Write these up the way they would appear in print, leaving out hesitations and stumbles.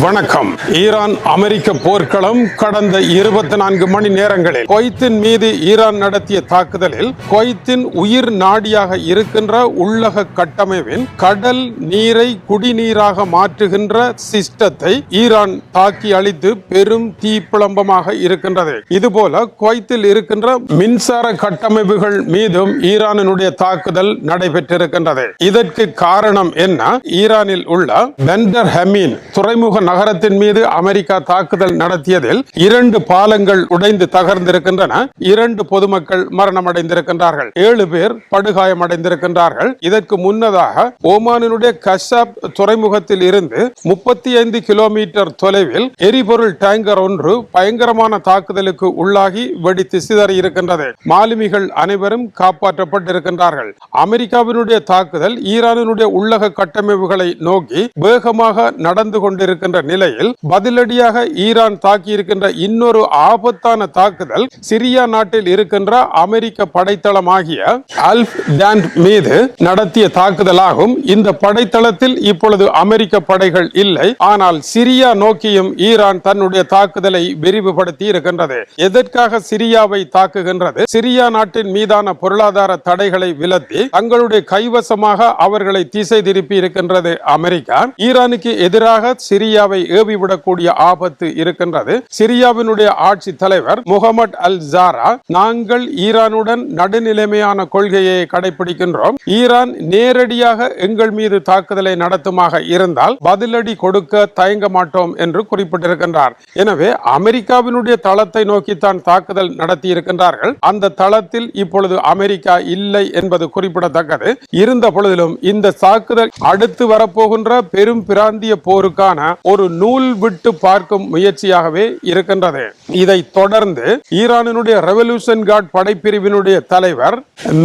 வணக்கம். ஈரான் அமெரிக்க போர்க்களம் கடந்த 24 மணி நேரங்களில் குவைத்தின் மீது ஈரான் நடத்திய தாக்குதலில் குவைத்தின் உயிர் நாடியாக இருக்கின்ற உள்ளக கட்டமைப்பின் கடல் நீரை குடிநீராக மாற்றுகின்ற சிஸ்டத்தை ஈரான் தாக்கி அழித்து பெரும் தீப்பிழம்பமாக இருக்கின்றது. இதுபோல குவைத்தில் இருக்கின்ற மின்சார கட்டமைப்புகள் மீதும் ஈரானினுடைய தாக்குதல் நடைபெற்றிருக்கின்றது. இதற்கு காரணம் என்ன? ஈரானில் உள்ள பெண்டர் ஹமீன் துறைமுக நகரத்தின் மீது அமெரிக்கா தாக்குதல் நடத்தியதில் 2 பாலங்கள் உடைந்து தகர்ந்திருக்கின்றன. 2 பொதுமக்கள் மரணமடைந்திருக்கின்றார்கள். 7 பேர் படுகாயமடைந்திருக்கின்றார்கள். இதற்கு முன்னதாக ஓமானினுடைய கஷாப் துறைமுகத்தில் இருந்து 35 கிலோமீட்டர் தொலைவில் எரிபொருள் டேங்கர் ஒன்று பயங்கரமான தாக்குதலுக்கு உள்ளாகி வெடித்து சிதறி இருக்கின்றது. மாலுமிகள் அனைவரும் காப்பாற்றப்பட்டிருக்கின்றார்கள். அமெரிக்காவினுடைய தாக்குதல் ஈரானினுடைய உள்ளக கட்டமைப்புகளை நோக்கி வேகமாக நடந்து கொண்டிருக்கின்ற நிலையில் பதிலடியாக ஈரான் தாக்கி இருக்கின்ற இன்னொரு ஆபத்தான தாக்குதல் சிரியா நாட்டில் இருக்கின்ற அமெரிக்க படைத்தளமாகிய அல்ஃப் டாண்ட் மீது நடத்திய தாக்குதலாகும். இந்த படைத்தளத்தில் இப்பொழுது அமெரிக்க படைகள் இல்லை. ஆனால் சிரியா நோக்கியும் ஈரான் தன்னுடைய தாக்குதலை விரிவுபடுத்தி இருக்கின்றது. எதற்காக சிரியாவை தாக்குகின்றது? சிரியா நாட்டின் மீதான பொருளாதார தடைகளை விலத்தி தங்களுடைய கைவசமாக அவர்களை திசை திருப்பி இருக்கின்றது அமெரிக்கா. ஈரானுக்கு எதிராக சிரியாவை ஏவிவிடக்கூடிய ஆபத்து இருக்கின்றது. சிரியாவினுடைய ஆட்சி தலைவர் முகமது அல் ஜாரா, நாங்கள் ஈரானுடன் நடுநிலைமையான கொள்கையை கடைபிடிக்கின்றோம். ஈரான் நேரடியாக எங்கள் மீது தாக்குதலை நடத்துமாக இருந்தால் பதிலடி கொடுக்க தயங்க மாட்டோம் என்று குறிப்பிட்டிருக்கின்றார். எனவே அமெரிக்காவினுடைய தளத்தை நோக்கித்தான் தாக்குதல் நடத்தி இருக்கின்றார்கள். அந்த தளத்தில் இப்பொழுது அமெரிக்கா இல்லை என்பது குறிப்பிடத்தக்கது. இருந்த பொழுதிலும் இந்த தாக்குதல் அடுத்து வரப்போகின்ற பெரும் பிராந்திய போருக்கான ஒரு நூல் விட்டு பார்க்கும் முயற்சியாகவே இருக்கின்றது. இதை தொடர்ந்து ஈரானினுடைய ரெவல்யூஷன் கார்ட் படைப்பிரிவினுடைய தலைவர்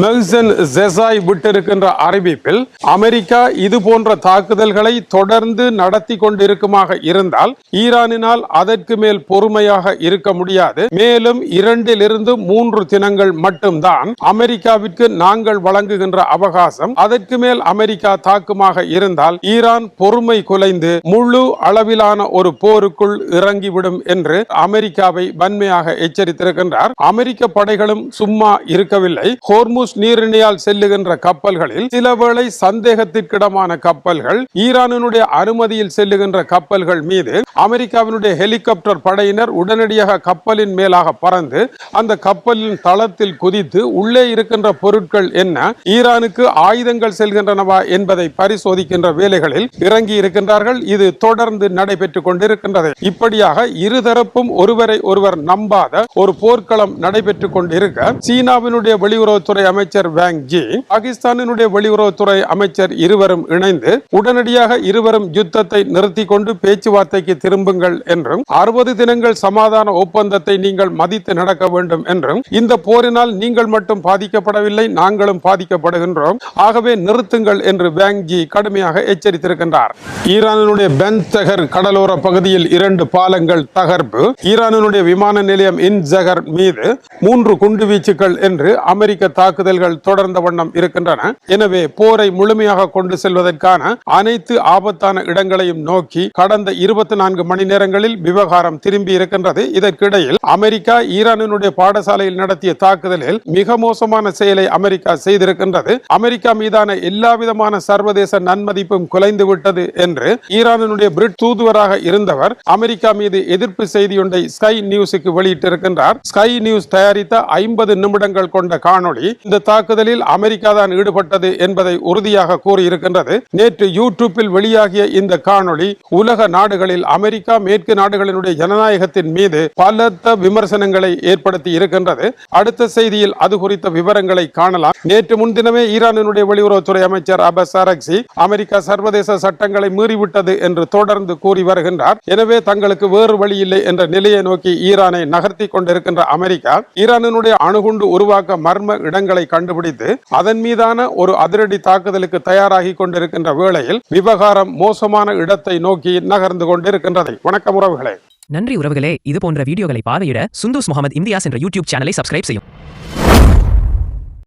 மெஹ்சன் ஜெசாய் விட்டிருக்கின்ற அறிவிப்பில் அமெரிக்கா இது போன்ற தாக்குதல்களை தொடர்ந்து நடத்தி கொண்டிருக்குமாக இருந்தால் ஈரானினால் அதற்கு மேல் பொறுமையாக இருக்க முடியாது. மேலும் 2 to 3 தினங்கள் மட்டும்தான் அமெரிக்காவிற்கு நாங்கள் வழங்குகின்ற அவகாசம். அதற்கு மேல் அமெரிக்கா தாக்குமாக இருந்தால் ஈரான் பொறுமை குலைந்து முழு அளவிலான ஒரு போருக்குள் இறங்கிவிடும் என்று அமெரிக்காவை வன்மையாக எச்சரித்திருக்கின்றார். அமெரிக்க படைகளும் சும்மா இருக்கவில்லை. ஹோர்முஸ் நீரிணையால் செல்லுகின்ற கப்பல்களில் சில வேளை சந்தேகத்திற்கிடமான கப்பல்கள், ஈரானினுடைய அனுமதியில் செல்லுகின்ற கப்பல்கள் மீது அமெரிக்காவினுடைய ஹெலிகாப்டர் படையினர் உடனடியாக கப்பலின் மேலாக பறந்து அந்த கப்பலின் தளத்தில் குதித்து உள்ளே இருக்கின்ற பொருட்கள் என்ன, ஈரானுக்கு ஆயுதங்கள் செல்கின்றனவா என்பதை பரிசோதிக்கின்ற வேலைகளில் இறங்கி இருக்கின்றார்கள். இது தொடர்ந்து நடைபெற்றுக் கொண்டிருக்கின்றது. இப்படியாக இருதரப்பும் ஒருவரை ஒருவர் நம்பாத ஒரு போர்க்களம் நடைபெற்றுக் கொண்டிருக்க சீனாவினுடைய வெளியுறவுத்துறை அமைச்சர் வாங் ஜி, பாகிஸ்தானினுடைய வெளியுறவுத்துறை அமைச்சர் இருவரும் இணைந்து உடனடியாக இருவரும் யுத்தத்தை நிறுத்தி கொண்டு பேச்சுவார்த்தைக்கு திரும்புங்கள் என்றும் 60 தினங்கள் சமாதான ஒப்பந்தத்தை நீங்கள் மதித்து நடக்க வேண்டும் என்றும், இந்த போரினால் நீங்கள் மட்டும் பாதிக்கப்படவில்லை, நாங்களும் பாதிக்கப்படுகின்றோம், ஆகவே நிறுத்துங்கள் என்று வாங் ஜி கடுமையாக எச்சரித்திருக்கின்றார். ஈரானினுடைய பென்தகர் கடலோர பகுதியில் 2 பாலங்கள் தகர்ப்பு, ஈரானினுடைய விமான நிலையம் இன்ஜகர் மீது 3 குண்டுவீச்சுகள் என்று அமெரிக்க தாக்குதல்கள் தொடர்ந்த வண்ணம் இருக்கின்றன. எனவே போரை முழுமையாக கொண்டு செல்வதற்கான அனைத்து ஆபத்தான இடங்களையும் நோக்கி கடந்த 24 மணி நேரங்களில் விவகாரம் திரும்பி இருக்கின்றது. இதற்கிடையில் அமெரிக்கா ஈரானினுடைய பாடசாலையில் நடத்திய தாக்குதலில் மிக மோசமான செயலை அமெரிக்கா செய்திருக்கின்றது. அமெரிக்கா மீதான எல்லா விதமான சர்வதேச நன்மதிப்பும் குலைந்து விட்டது என்று ஈரானினுடைய பிரிட் தூதுவராக இருந்தவர் அமெரிக்கா மீது எதிர்ப்பு செய்தி ஒன்றை ஸ்கை நியூஸுக்கு வெளியிட்டிருக்கின்றார். ஸ்கை நியூஸ் தயாரித்த 50 நிமிடங்கள் கொண்ட காணொளி இந்த தாக்குதலில் அமெரிக்கா தான் ஈடுபட்டது என்பதை உறுதியாக கூறியிருக்கின்றது. நேற்று யூடியூப்பில் வெளியாகிய இந்த காணொளி உலக நாடுகளில் அமெரிக்கா மேற்கு நாடுகளினுடைய ஜனநாயகத்தின் மீது பலத்த விமர்சனங்களை ஏற்படுத்தி இருக்கின்றது. அடுத்த செய்தியில் அது குறித்த விவரங்களை காணலாம். நேற்று முன்தினமே ஈரானினுடைய வெளியுறவுத்துறை அமைச்சர் அப்பாஸ் அரக்சி அமெரிக்கா சர்வதேச சட்டங்களை மீறிவிட்டது என்று தொடர்ந்து கூறி வருகின்றார். எனவே தங்களுக்கு வேறு வழி இல்லை என்ற நிலையை நோக்கி ஈரானை நகர்த்தி கொண்டிருக்கின்ற அமெரிக்கா ஈரானினுடைய அணுகுண்டு உருவாக்க மர்ம இடங்களை கண்டுபிடித்து அதன் மீதான ஒரு அதிரடி தாக்குதலுக்கு தயாராகி கொண்டிருக்கின்ற வேளையில் விவகாரம் மோசமான இடத்தை நோக்கி நகர்ந்து கொண்டிருக்கின்றது. வணக்கம் உறவுகளே. நன்றி உறவுகளே. இது போன்ற வீடியோகளை பார்வையிட சுந்தூஸ் முகமது இந்தியாஸ் என்ற யூடியூப் சேனலை சப்ஸ்கிரைப் செய்யும்.